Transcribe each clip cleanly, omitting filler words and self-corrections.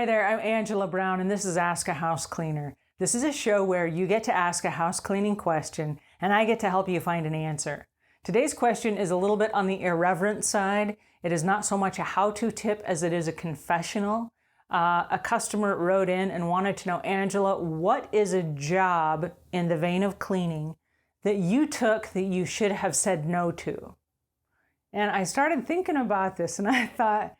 Hi there, I'm Angela Brown, and this is Ask a House Cleaner. This is a show where you get to ask a house cleaning question, and I get to help you find an answer. Today's question is a little bit on the irreverent side. It is not so much a how-to tip as it is a confessional. A customer wrote in and wanted to know, Angela, what is a job in the vein of cleaning that you took that you should have said no to? And I started thinking about this, and I thought,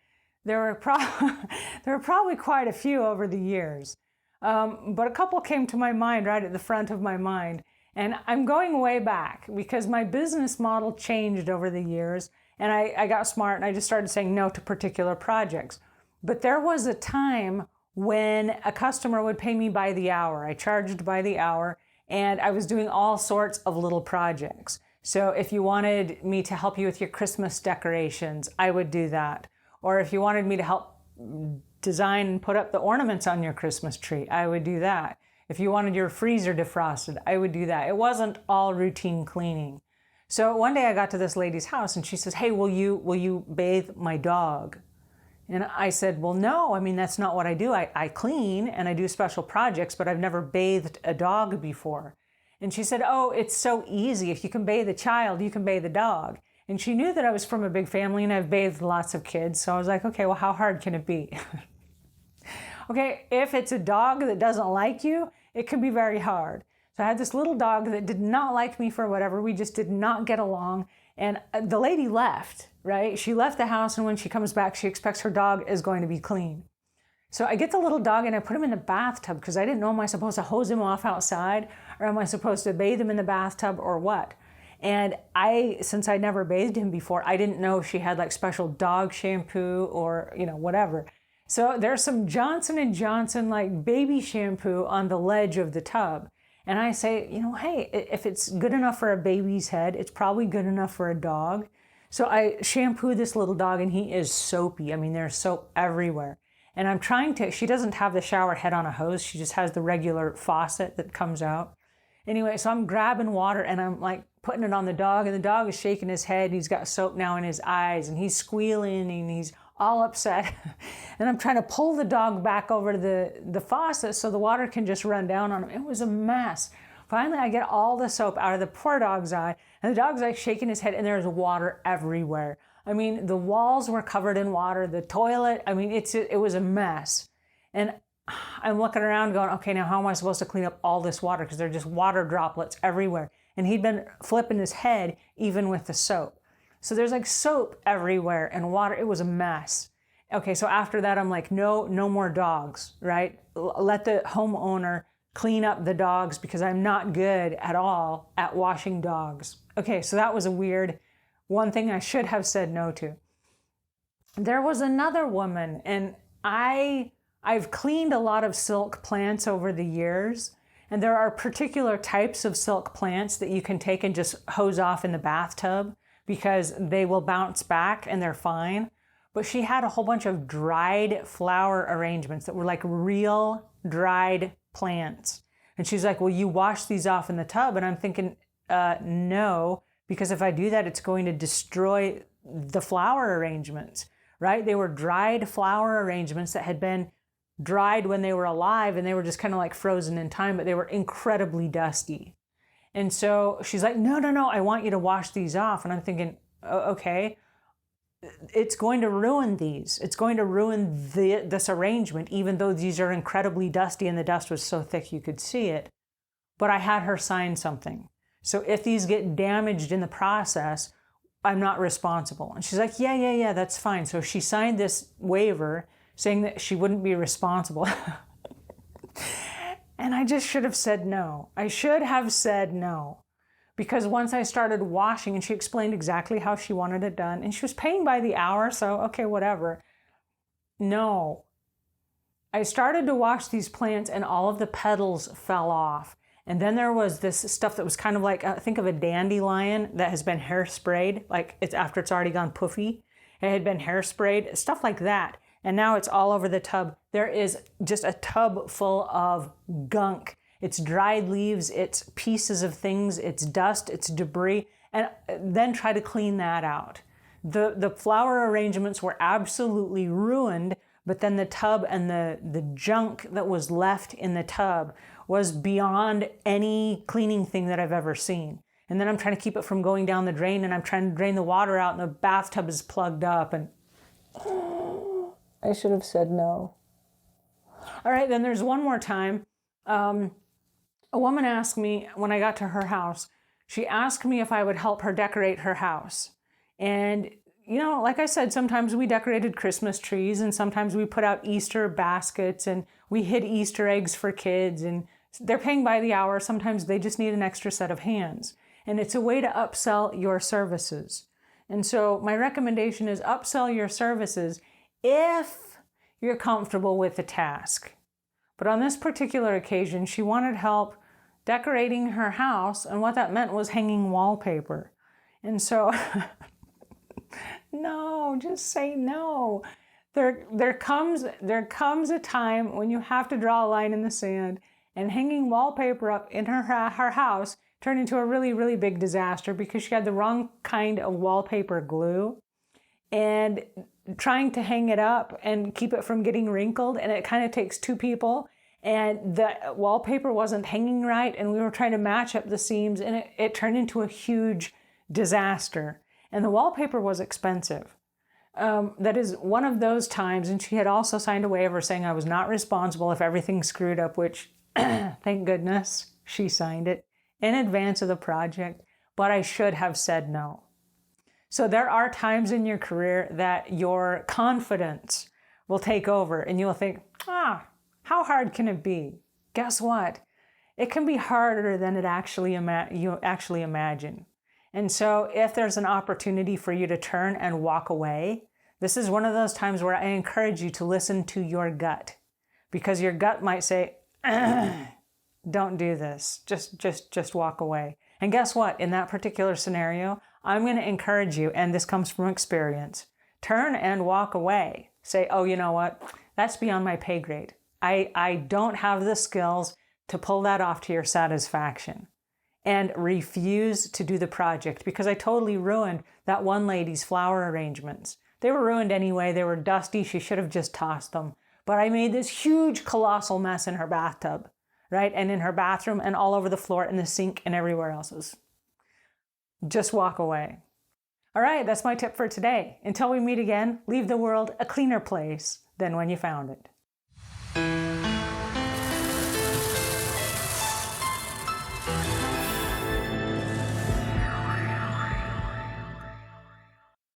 there were probably quite a few over the years, but a couple came to my mind right at the front of my mind. And I'm going way back because my business model changed over the years, and I got smart and I just started saying no to particular projects. But there was a time when a customer would pay me by the hour. I charged by the hour, and I was doing all sorts of little projects. So if you wanted me to help you with your Christmas decorations, I would do that. Or if you wanted me to help design and put up the ornaments on your Christmas tree, I would do that. If you wanted your freezer defrosted, I would do that. It wasn't all routine cleaning. So one day I got to this lady's house and she says, hey, will you bathe my dog? And I said, well, no, I mean, that's not what I do. I clean and I do special projects, but I've never bathed a dog before. And she said, oh, it's so easy. If you can bathe a child, you can bathe a dog. And she knew that I was from a big family and I've bathed lots of kids. So I was like, okay, well, how hard can it be? Okay, if it's a dog that doesn't like you, it can be very hard. So I had this little dog that did not like me for whatever. We just did not get along. And the lady left, right? She left the house, and when she comes back, she expects her dog is going to be clean. So I get the little dog and I put him in the bathtub because I didn't know, am I supposed to hose him off outside, or am I supposed to bathe him in the bathtub, or what? And since I never bathed him before, I didn't know if she had like special dog shampoo or, whatever. So there's some Johnson & Johnson like baby shampoo on the ledge of the tub. And I say, hey, if it's good enough for a baby's head, it's probably good enough for a dog. So I shampoo this little dog and he is soapy. I mean, there's soap everywhere. And she doesn't have the shower head on a hose. She just has the regular faucet that comes out. Anyway, so I'm grabbing water and I'm like putting it on the dog, and the dog is shaking his head, and he's got soap now in his eyes, and he's squealing and he's all upset. And I'm trying to pull the dog back over to the faucet so the water can just run down on him. It was a mess. Finally, I get all the soap out of the poor dog's eye, and the dog's like shaking his head, and there's water everywhere. I mean, the walls were covered in water, the toilet, I mean, it was a mess. And I'm looking around going, okay, now how am I supposed to clean up all this water? Because there are just water droplets everywhere. And he'd been flipping his head even with the soap. So there's like soap everywhere and water. It was a mess. Okay, so after that, I'm like, no more dogs, right? Let the homeowner clean up the dogs because I'm not good at all at washing dogs. Okay, so that was a weird one thing I should have said no to. There was another woman, and I've cleaned a lot of silk plants over the years, and there are particular types of silk plants that you can take and just hose off in the bathtub because they will bounce back and they're fine. But she had a whole bunch of dried flower arrangements that were like real dried plants. And she's like, will you wash these off in the tub? And I'm thinking, no, because if I do that, it's going to destroy the flower arrangements, right? They were dried flower arrangements that had been dried when they were alive, and they were just kind of like frozen in time, but they were incredibly dusty. And so she's like, no, I want you to wash these off. And I'm thinking, okay, it's going to ruin these. It's going to ruin this arrangement, even though these are incredibly dusty and the dust was so thick you could see it. But I had her sign something. So if these get damaged in the process, I'm not responsible. And she's like, yeah, that's fine. So she signed this waiver saying that she wouldn't be responsible. And I just should have said no. I should have said no. Because once I started washing, and she explained exactly how she wanted it done, and she was paying by the hour, so okay, whatever. No. I started to wash these plants and all of the petals fell off. And then there was this stuff that was kind of like, think of a dandelion that has been hairsprayed, like it's after it's already gone poofy. It had been hairsprayed, stuff like that. And now it's all over the tub. There is just a tub full of gunk. It's dried leaves, it's pieces of things, it's dust, it's debris, and then try to clean that out. The flower arrangements were absolutely ruined, but then the tub and the junk that was left in the tub was beyond any cleaning thing that I've ever seen. And then I'm trying to keep it from going down the drain, and I'm trying to drain the water out, and the bathtub is plugged up, and I should have said no. All right, then there's one more time. A woman asked me when I got to her house, she asked me if I would help her decorate her house. And, you know, like I said, sometimes we decorated Christmas trees, and sometimes we put out Easter baskets, and we hid Easter eggs for kids, and they're paying by the hour. Sometimes they just need an extra set of hands. And it's a way to upsell your services. And so my recommendation is upsell your services if you're comfortable with the task. But on this particular occasion, she wanted help decorating her house, and what that meant was hanging wallpaper. And so, no, just say no. There comes a time when you have to draw a line in the sand, and hanging wallpaper up in her house turned into a really, really big disaster because she had the wrong kind of wallpaper glue, and trying to hang it up and keep it from getting wrinkled, and it kind of takes two people, and the wallpaper wasn't hanging right, and we were trying to match up the seams, and it turned into a huge disaster. And the wallpaper was expensive. That is one of those times, and she had also signed a waiver saying I was not responsible if everything screwed up, which thank goodness she signed it in advance of the project, but I should have said no. So there are times in your career that your confidence will take over, and you'll think, how hard can it be? Guess what? It can be harder than you actually imagine. And so if there's an opportunity for you to turn and walk away, this is one of those times where I encourage you to listen to your gut, because your gut might say, don't do this. Just walk away. And guess what? In that particular scenario, I'm going to encourage you, and this comes from experience, turn and walk away. Say, oh, you know what? That's beyond my pay grade. I don't have the skills to pull that off to your satisfaction. And refuse to do the project, because I totally ruined that one lady's flower arrangements. They were ruined anyway. They were dusty. She should have just tossed them. But I made this huge, colossal mess in her bathtub, right? And in her bathroom, and all over the floor, and the sink, and everywhere else. Just walk away. All right, that's my tip for today. Until we meet again, leave the world a cleaner place than when you found it.